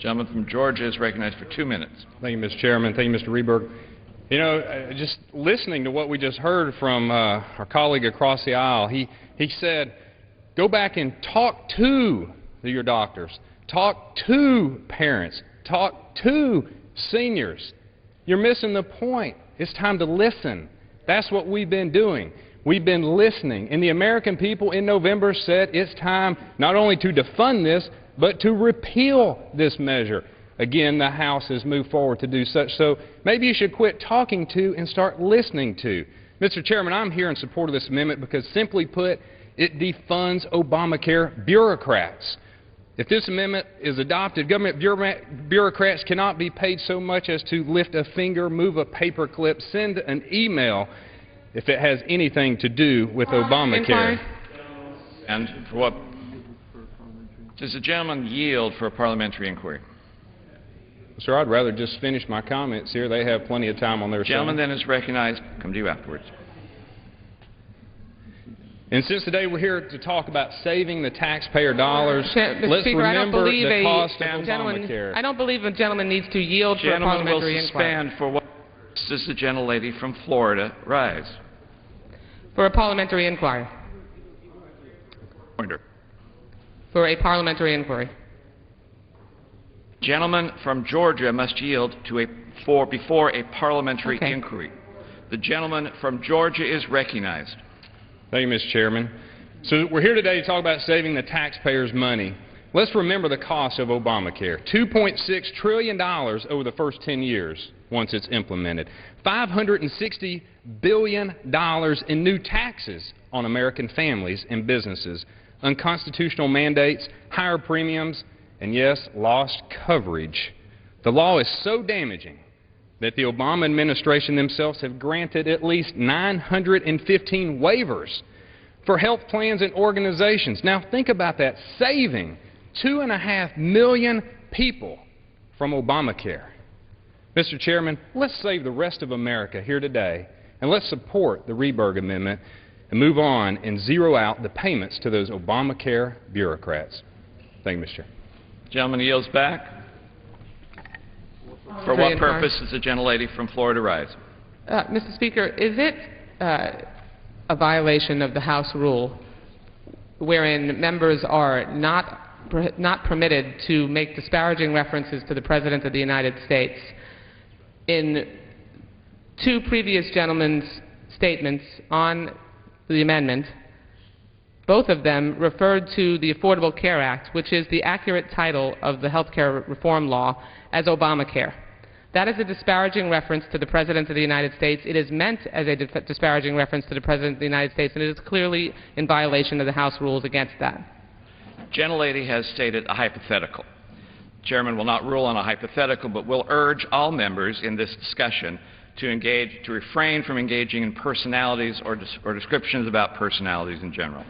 Gentleman from Georgia is recognized for 2 minutes. Thank you, Mr. Chairman. Thank you, Mr. Rehberg. You know, just listening to what we just heard from our colleague across the aisle, he said, go back and talk to your doctors, talk to parents, talk to seniors. You're missing the point. It's time to listen. That's what we've been doing. We've been listening. And the American people in November said it's time not only to defund this, but to repeal this measure. Again, the House has moved forward to do such. So maybe you should quit talking to and start listening to. Mr. Chairman, I'm here in support of this amendment because, simply put, it defunds Obamacare bureaucrats. If this amendment is adopted, government bureaucrats cannot be paid so much as to lift a finger, move a paperclip, send an email if it has anything to do with Obamacare. And for what? Does the gentleman yield for a parliamentary inquiry? Sir, I'd rather just finish my comments here. They have plenty of time on their side. The gentleman then is recognized. Come to you afterwards. And since today we're here to talk about saving the taxpayer dollars, let's Speaker, remember the cost of Obamacare. I don't believe a gentleman needs to yield for a parliamentary inquiry. Gentleman will suspend for what? Does the gentlelady from Florida rise? For a parliamentary inquiry. Pointer. For a parliamentary inquiry. Gentleman from Georgia must yield to before a parliamentary inquiry. The gentleman from Georgia is recognized. Thank you, Mr. Chairman. So we're here today to talk about saving the taxpayers' money. Let's remember the cost of Obamacare. $2.6 trillion over the first 10 years once it's implemented. $560 billion in new taxes on American families and businesses. Unconstitutional mandates, higher premiums, and yes, lost coverage. The law is so damaging that the Obama administration themselves have granted at least 915 waivers for health plans and organizations. Now think about that, saving 2.5 million people from Obamacare. Mr. Chairman, let's save the rest of America here today, and let's support the Rehberg Amendment and move on and zero out the payments to those Obamacare bureaucrats. Thank you, Mr. Chairman. Gentleman yields back. For what purpose does the gentlelady from Florida rise? Mr. Speaker, is it a violation of the House rule wherein members are not permitted to make disparaging references to the President of the United States? In two previous gentlemen's statements on the amendment, both of them referred to the Affordable Care Act, which is the accurate title of the health care reform law, as Obamacare. That is a disparaging reference to the President of the United States. It is meant as a disparaging reference to the President of the United States, and it is clearly in violation of the House rules against that. Gentlelady has stated a hypothetical. Chairman will not rule on a hypothetical, but will urge all members in this discussion to refrain from engaging in personalities or descriptions about personalities in general.